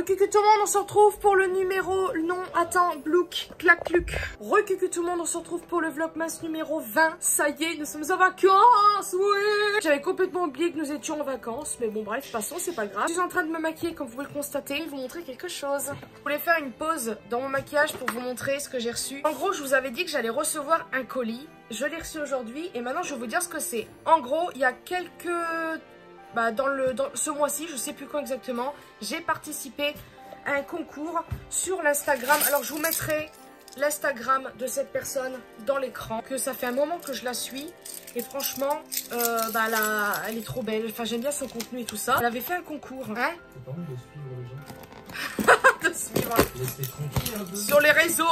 Recucu tout le monde, on se retrouve pour le numéro... Non, attends, blouk, clac, cluc. Recucu tout le monde, on se retrouve pour le vlogmas numéro 20. Ça y est, nous sommes en vacances, oui. J'avais complètement oublié que nous étions en vacances, mais bon bref, passons, c'est pas grave. Je suis en train de me maquiller, comme vous pouvez le constater, et vous montrer quelque chose. Je voulais faire une pause dans mon maquillage pour vous montrer ce que j'ai reçu. En gros, je vous avais dit que j'allais recevoir un colis. Je l'ai reçu aujourd'hui, et maintenant je vais vous dire ce que c'est. En gros, il y a quelques... dans ce mois-ci, je sais plus quand exactement, j'ai participé à un concours sur l'Instagram. Alors je vous mettrai l'Instagram de cette personne dans l'écran, que ça fait un moment que je la suis et franchement elle est trop belle. Enfin, j'aime bien son contenu et tout ça. Elle avait fait un concours, hein. C'est pas mal de suivre les gens. De suivre Laissez tranquille un peu. sur les réseaux.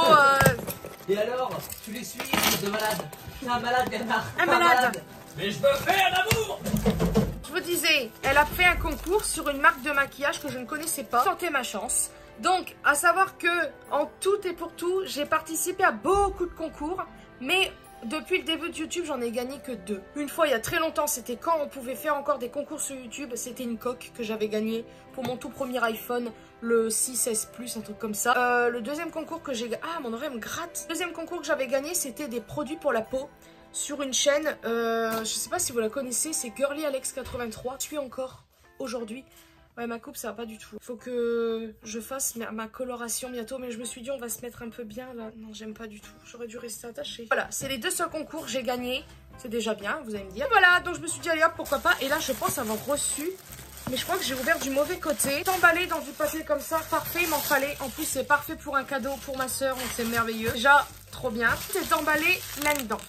Et alors, tu les suis, de malade. T'es un malade, Bernard. Un malade. Mais je me fais un amour. Je vous disais, elle a fait un concours sur une marque de maquillage que je ne connaissais pas. Tentez ma chance. Donc, à savoir que, en tout et pour tout, j'ai participé à beaucoup de concours, mais depuis le début de YouTube, j'en ai gagné que 2. Une fois, il y a très longtemps, c'était quand on pouvait faire encore des concours sur YouTube. C'était une coque que j'avais gagnée pour mon tout premier iPhone, le 6S Plus, un truc comme ça. Le deuxième concours que j'ai... Ah, mon oreille me gratte. Le deuxième concours que j'avais gagné, c'était des produits pour la peau. Sur une chaîne, je sais pas si vous la connaissez, c'est Girly Alex 83. Je suis encore aujourd'hui. Ouais, ma coupe ça va pas du tout. Faut que je fasse ma coloration bientôt, mais je me suis dit on va se mettre un peu bien là. Non, j'aime pas du tout. J'aurais dû rester attachée. Voilà, c'est les 2 seuls concours que j'ai gagnés. C'est déjà bien, vous allez me dire. Voilà, donc je me suis dit allez hop, pourquoi pas. Et là, je pense avoir reçu, mais je crois que j'ai ouvert du mauvais côté. Emballé dans du papier comme ça, parfait, il m'en fallait. En plus, c'est parfait pour un cadeau pour ma soeur, donc c'est merveilleux. Déjà, trop bien. Tout est emballé là-dedans.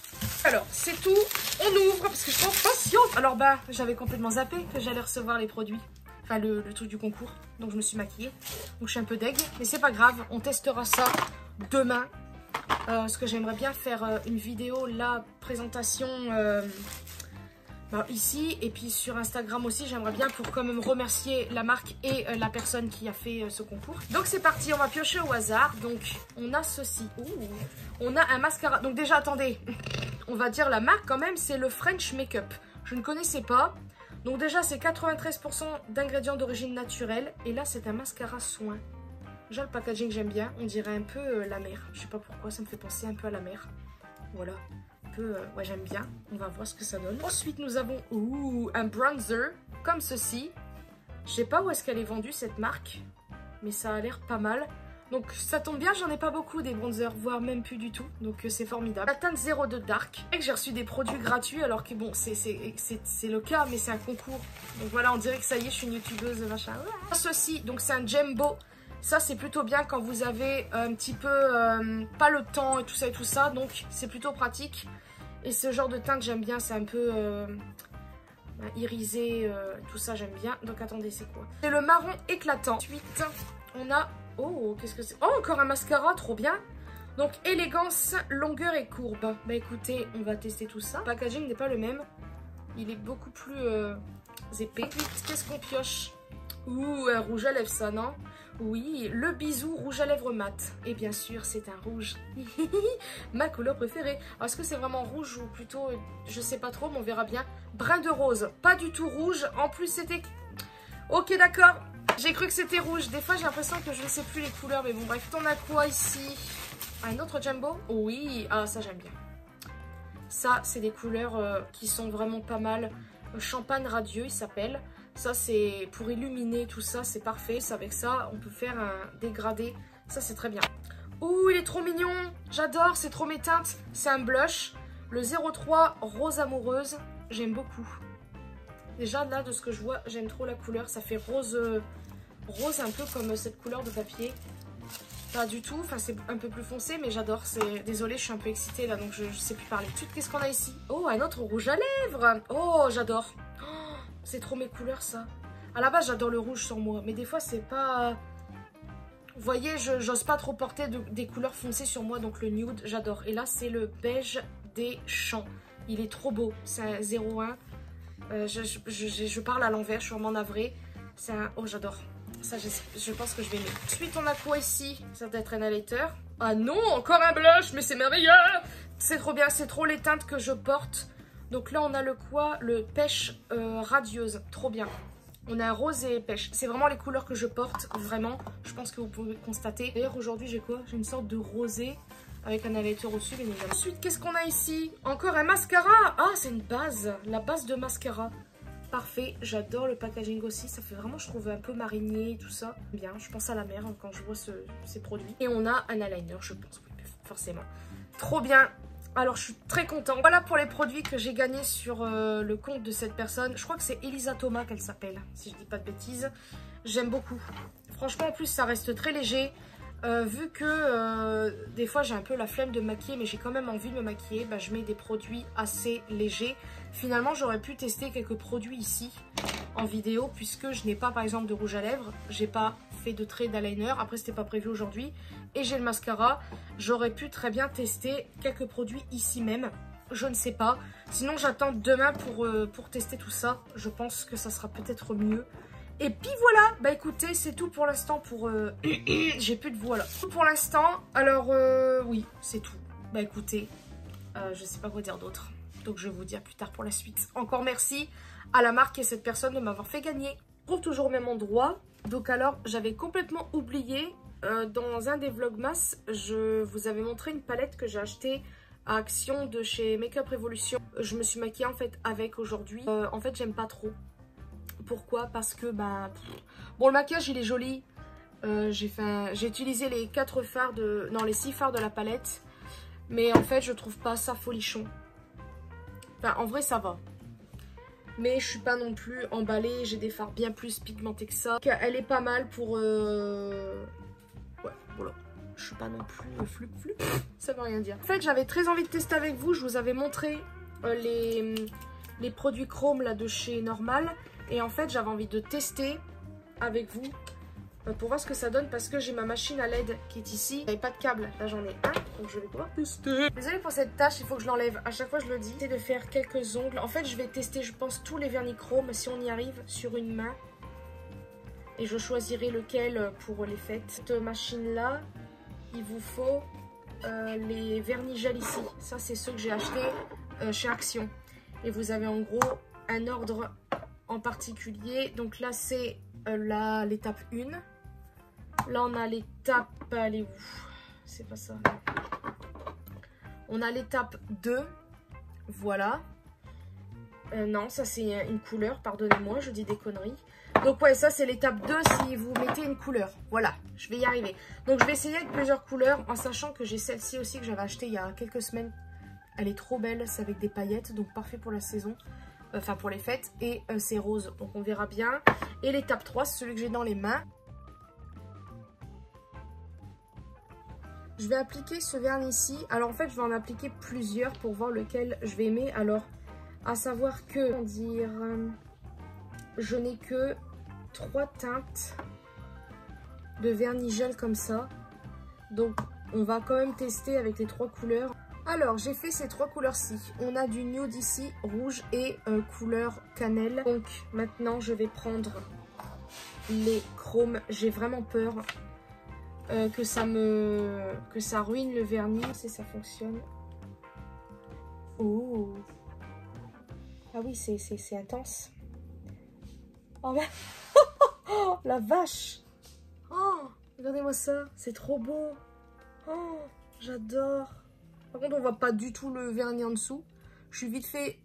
Alors, c'est tout. On ouvre parce que je suis impatiente. Alors j'avais complètement zappé que j'allais recevoir les produits. Enfin, le truc du concours. Donc, je me suis maquillée. Donc, je suis un peu deg. Mais c'est pas grave. On testera ça demain. Parce que j'aimerais bien faire une vidéo, la présentation ici. Et puis, sur Instagram aussi, j'aimerais bien pour quand même remercier la marque et la personne qui a fait ce concours. Donc, c'est parti. On va piocher au hasard. Donc, on a ceci. Ouh. On a un mascara. Donc, déjà, attendez. On va dire la marque quand même. C'est le French Makeup. Je ne connaissais pas. Donc déjà, c'est 93% d'ingrédients d'origine naturelle. Et là, c'est un mascara soin. Déjà, le packaging, j'aime bien. On dirait un peu la mer. Je sais pas pourquoi, ça me fait penser un peu à la mer. Voilà. Un peu, ouais, j'aime bien. On va voir ce que ça donne. Ensuite, nous avons un bronzer, comme ceci. Je sais pas où est-ce qu'elle est vendue, cette marque. Mais ça a l'air pas mal. Donc ça tombe bien, j'en ai pas beaucoup des bronzers, voire même plus du tout. Donc c'est formidable. La teinte 02 Dark. Et que j'ai reçu des produits gratuits alors que bon, c'est le cas, mais c'est un concours. Donc voilà, on dirait que ça y est, je suis une youtubeuse, machin. Ouais. Ceci, donc c'est un Jumbo. Ça c'est plutôt bien quand vous avez un petit peu pas le temps et tout ça. Donc c'est plutôt pratique. Et ce genre de teinte j'aime bien, c'est un peu irisé, tout ça j'aime bien. Donc attendez, c'est quoi? C'est le marron éclatant. Ensuite, on a... Oh, qu'est-ce que c'est? Oh, encore un mascara, trop bien. Donc, élégance, longueur et courbe. Bah écoutez, on va tester tout ça. Le packaging n'est pas le même. Il est beaucoup plus épais. Qu'est-ce qu'on pioche? Ouh, un rouge à lèvres, ça, non? Oui, le bisou rouge à lèvres mat. Et bien sûr, c'est un rouge. Ma couleur préférée. Est-ce que c'est vraiment rouge ou plutôt, je sais pas trop, mais on verra bien. Brun de rose, pas du tout rouge. En plus, c'était... Ok, d'accord. J'ai cru que c'était rouge. Des fois, j'ai l'impression que je ne sais plus les couleurs. Mais bon, bref. On a quoi ici? Un autre Jumbo? Oui. Ah, ça, j'aime bien. Ça, c'est des couleurs qui sont vraiment pas mal. Champagne radieux, il s'appelle. Ça, c'est pour illuminer tout ça. C'est parfait. Avec ça, on peut faire un dégradé. Ça, c'est très bien. Ouh, il est trop mignon. J'adore. C'est trop mes teintes. C'est un blush. Le 03 Rose Amoureuse. J'aime beaucoup. Déjà, là, de ce que je vois, j'aime trop la couleur. Ça fait rose... rose un peu comme cette couleur de papier. Pas du tout, enfin c'est un peu plus foncé mais j'adore. Désolée, je suis un peu excitée là donc je sais plus parler. Ensuite, qu'est-ce qu'on a ici? Oh, un autre rouge à lèvres. Oh, j'adore. Oh, c'est trop mes couleurs ça. À la base j'adore le rouge sur moi mais des fois c'est pas... Vous voyez, j'ose pas trop porter des couleurs foncées sur moi donc le nude j'adore. Et là c'est le beige des champs. Il est trop beau, c'est un 01. Je parle à l'envers, je suis vraiment navrée. C'est un... Oh, j'adore. Ça, je pense que je vais aimer. Ensuite, on a quoi ici? Ça doit être un highlighter. Ah non, encore un blush, mais c'est merveilleux. C'est trop bien, c'est trop les teintes que je porte. Donc là, on a le quoi? Le pêche radieuse. Trop bien. On a rose et pêche. C'est vraiment les couleurs que je porte, vraiment. Je pense que vous pouvez constater. D'ailleurs, aujourd'hui, j'ai quoi? J'ai une sorte de rosé avec un highlighter au-dessus, bien évidemment. Ensuite, qu'est-ce qu'on a ici? Encore un mascara. Ah, c'est une base. La base de mascara. Parfait. J'adore le packaging aussi. Ça fait vraiment, je trouve, un peu marinier, tout ça. Bien, je pense à la mer quand je vois ces produits. Et on a un eyeliner, je pense. Oui, forcément. Trop bien. Alors, je suis très contente. Voilà pour les produits que j'ai gagnés sur le compte de cette personne. Je crois que c'est Elisa Thomas qu'elle s'appelle, si je dis pas de bêtises. J'aime beaucoup. Franchement, en plus, ça reste très léger. Vu que des fois, j'ai un peu la flemme de me maquiller, mais j'ai quand même envie de me maquiller, bah, je mets des produits assez légers. Finalement, j'aurais pu tester quelques produits ici en vidéo, puisque je n'ai pas, par exemple, de rouge à lèvres. J'ai pas fait de trait d'eyeliner. Après, c'était pas prévu aujourd'hui. Et j'ai le mascara. J'aurais pu très bien tester quelques produits ici même. Je ne sais pas. Sinon, j'attends demain pour tester tout ça. Je pense que ça sera peut-être mieux. Et puis voilà. Bah écoutez, c'est tout pour l'instant pour... j'ai plus de voix là. Tout pour l'instant. Alors, oui, c'est tout. Bah écoutez, je sais pas quoi dire d'autre. Donc, je vais vous dire plus tard pour la suite. Encore merci à la marque et cette personne de m'avoir fait gagner. Je trouve toujours au même endroit. Donc alors, j'avais complètement oublié... dans un des vlogmas, je vous avais montré une palette que j'ai achetée à Action de chez Makeup Revolution. Je me suis maquillée en fait avec aujourd'hui. En fait, j'aime pas trop. Pourquoi? Parce que bah bon, le maquillage il est joli. J'ai utilisé les 4 fards de... Non, les 6 fards de la palette. Mais en fait, je trouve pas ça folichon. Enfin, en vrai, ça va. Mais je suis pas non plus emballée. J'ai des fards bien plus pigmentés que ça. Elle est pas mal pour... Ouais, voilà. Je suis pas non plus flup. Ça veut rien dire. En fait, j'avais très envie de tester avec vous. Je vous avais montré les produits Chrome là de chez Normal. Et en fait, j'avais envie de tester avec vous pour voir ce que ça donne. Parce que j'ai ma machine à LED qui est ici. J'avais pas de câble. Là, j'en ai un. Donc, je vais pouvoir tester. Désolée pour cette tâche. Il faut que je l'enlève. À chaque fois, je le dis. C'est de faire quelques ongles. En fait, je vais tester, je pense, tous les vernis Chrome. Si on y arrive sur une main. Et je choisirai lequel pour les fêtes. Cette machine-là, il vous faut les vernis gel ici. Ça, c'est ceux que j'ai achetés chez Action. Et vous avez en gros un ordre en particulier. Donc là, c'est l'étape 1. Là, on a l'étape... Elle est où? C'est pas ça. On a l'étape 2. Voilà. Non, ça, c'est une couleur. Pardonnez-moi, je dis des conneries. Donc ouais, ça c'est l'étape 2 si vous mettez une couleur. Voilà, je vais y arriver. Donc je vais essayer avec plusieurs couleurs en sachant que j'ai celle-ci aussi que j'avais achetée il y a quelques semaines. Elle est trop belle, c'est avec des paillettes, donc parfait pour la saison. Enfin pour les fêtes. Et c'est rose, donc on verra bien. Et l'étape 3, c'est celui que j'ai dans les mains. Je vais appliquer ce vernis-ci. Alors en fait, je vais en appliquer plusieurs pour voir lequel je vais aimer. Alors, à savoir que, comment dire, je n'ai que 3 teintes de vernis gel comme ça. Donc, on va quand même tester avec les 3 couleurs. Alors, j'ai fait ces 3 couleurs-ci. On a du nude ici, rouge et couleur cannelle. Donc, maintenant, je vais prendre les chromes. J'ai vraiment peur que ça ruine le vernis. Si ça fonctionne. Oh. Ah oui, c'est intense. Oh, mais... oh, la vache. Oh, regardez-moi ça. C'est trop beau. Oh, j'adore. Par contre, on voit pas du tout le vernis en dessous. Je suis vite fait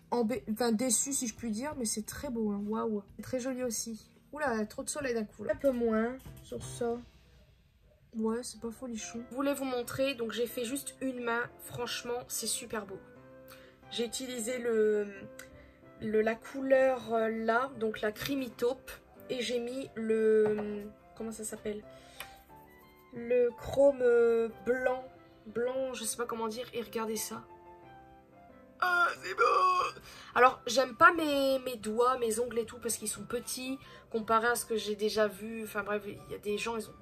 déçue, si je puis dire. Mais c'est très beau. Hein. Waouh. C'est très joli aussi. Oula, trop de soleil d'un coup. Là. Un peu moins sur ça. Ouais, c'est pas folichon. Je voulais vous montrer. Donc, j'ai fait juste une main. Franchement, c'est super beau. J'ai utilisé la couleur là, donc la creamy taupe, et j'ai mis le, comment ça s'appelle, le chrome blanc, je sais pas comment dire, et regardez ça. Ah, c'est beau. Alors, j'aime pas mes doigts, mes ongles et tout, parce qu'ils sont petits, comparé à ce que j'ai déjà vu. Enfin bref, il y a des gens, ils ont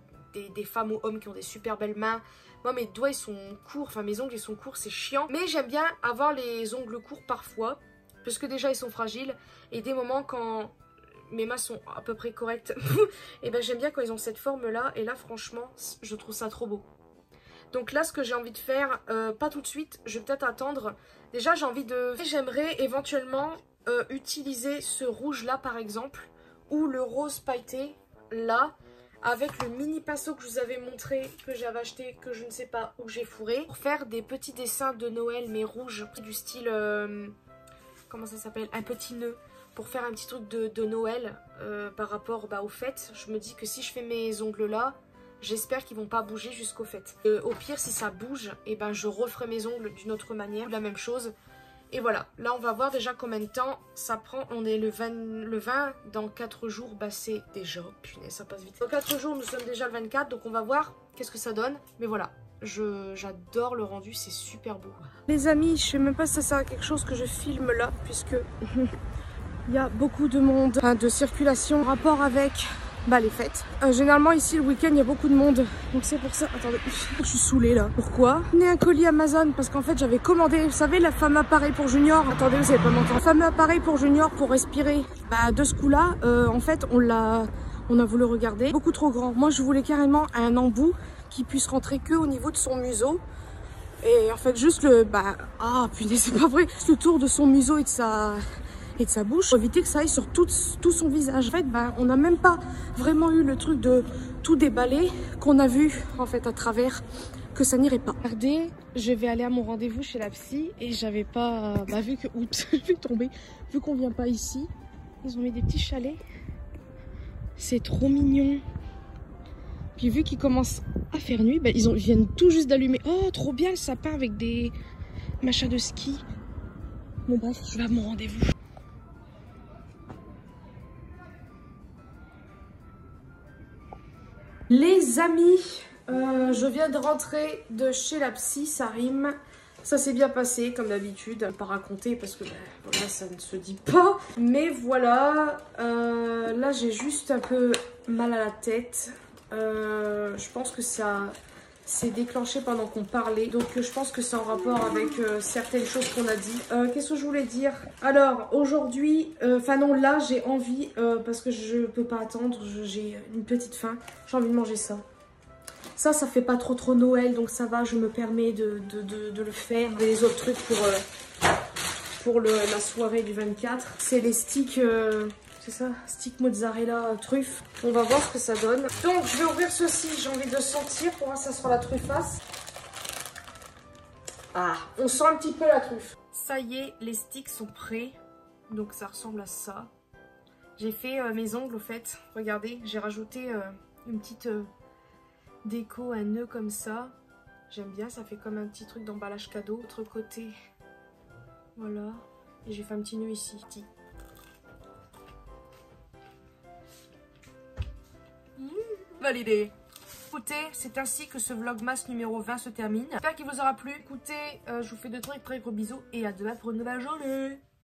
des femmes ou hommes qui ont des super belles mains. Moi, mes doigts, ils sont courts, enfin mes ongles, ils sont courts, c'est chiant. Mais j'aime bien avoir les ongles courts parfois, parce que déjà, ils sont fragiles. Et des moments, quand mes mains sont à peu près correctes, et ben j'aime bien quand ils ont cette forme-là. Et là, franchement, je trouve ça trop beau. Donc là, ce que j'ai envie de faire, pas tout de suite, je vais peut-être attendre. Déjà, j'ai envie de... J'aimerais éventuellement utiliser ce rouge-là, par exemple, ou le rose pailleté, là, avec le mini pinceau que je vous avais montré, que j'avais acheté, que je ne sais pas où j'ai fourré, pour faire des petits dessins de Noël, mais rouges, du style, comment ça s'appelle, un petit nœud, pour faire un petit truc de Noël par rapport aux fêtes. Je me dis que si je fais mes ongles là, j'espère qu'ils vont pas bouger jusqu'aux fêtes. Au pire, si ça bouge, et ben je referai mes ongles d'une autre manière, la même chose. Et voilà, là on va voir déjà combien de temps ça prend. On est le 20, dans 4 jours, bah c'est déjà, punaise ça passe vite. Dans 4 jours nous sommes déjà le 24, donc on va voir qu'est-ce que ça donne. Mais voilà, j'adore le rendu, c'est super beau. Les amis, je sais même pas si ça sert à quelque chose que je filme là, puisque il y a beaucoup de monde, de circulation en rapport avec les fêtes. Généralement ici le week-end il y a beaucoup de monde, donc c'est pour ça. Attendez, je suis saoulée là. Pourquoi? On est un colis Amazon parce qu'en fait j'avais commandé, vous savez, la fameux appareil pour Junior. Attendez, vous savez pas m'entendre. Le fameux appareil pour Junior pour respirer. De ce coup-là, en fait on a voulu regarder. Beaucoup trop grand. Moi je voulais carrément un embout qui puisse rentrer que au niveau de son museau. Et en fait juste le punaise, c'est pas vrai. Juste le tour de son museau et de sa bouche, pour éviter que ça aille sur tout son visage. En fait, on n'a même pas vraiment eu le truc de tout déballer qu'on a vu en fait à travers, que ça n'irait pas. Regardez, je vais aller à mon rendez-vous chez la psy et j'avais pas vu que je vais tomber, vu qu'on vient pas ici. Ils ont mis des petits chalets. C'est trop mignon. Puis vu qu'ils commencent à faire nuit, ils viennent tout juste d'allumer. Oh, trop bien le sapin avec des machins de ski. Bon bref, je vais à mon rendez-vous. Les amis, je viens de rentrer de chez la psy, ça rime. Ça s'est bien passé comme d'habitude, pas raconter parce que voilà, ça ne se dit pas. Mais voilà, là j'ai juste un peu mal à la tête. Je pense que ça s'est déclenché pendant qu'on parlait. Donc je pense que c'est en rapport avec certaines choses qu'on a dit. Qu'est-ce que je voulais dire? Alors aujourd'hui, là j'ai envie, parce que je peux pas attendre, j'ai une petite faim. J'ai envie de manger ça. Ça fait pas trop Noël, donc ça va, je me permets de le faire. Les autres trucs pour la soirée du 24, c'est les sticks, c'est ça, stick mozzarella truffe. On va voir ce que ça donne. Donc je vais ouvrir ceci, j'ai envie de sentir pour voir si ça sera la truffasse. Ah, on sent un petit peu la truffe. Ça y est, les sticks sont prêts, donc ça ressemble à ça. J'ai fait mes ongles au fait, regardez, j'ai rajouté une petite déco, un nœud comme ça. J'aime bien, ça fait comme un petit truc d'emballage cadeau. Autre côté, voilà. Et j'ai fait un petit nœud ici. Validé. Écoutez, c'est ainsi que ce vlogmas numéro 20 se termine. J'espère qu'il vous aura plu. Écoutez, je vous fais de très gros bisous et à demain pour une nouvelle journée.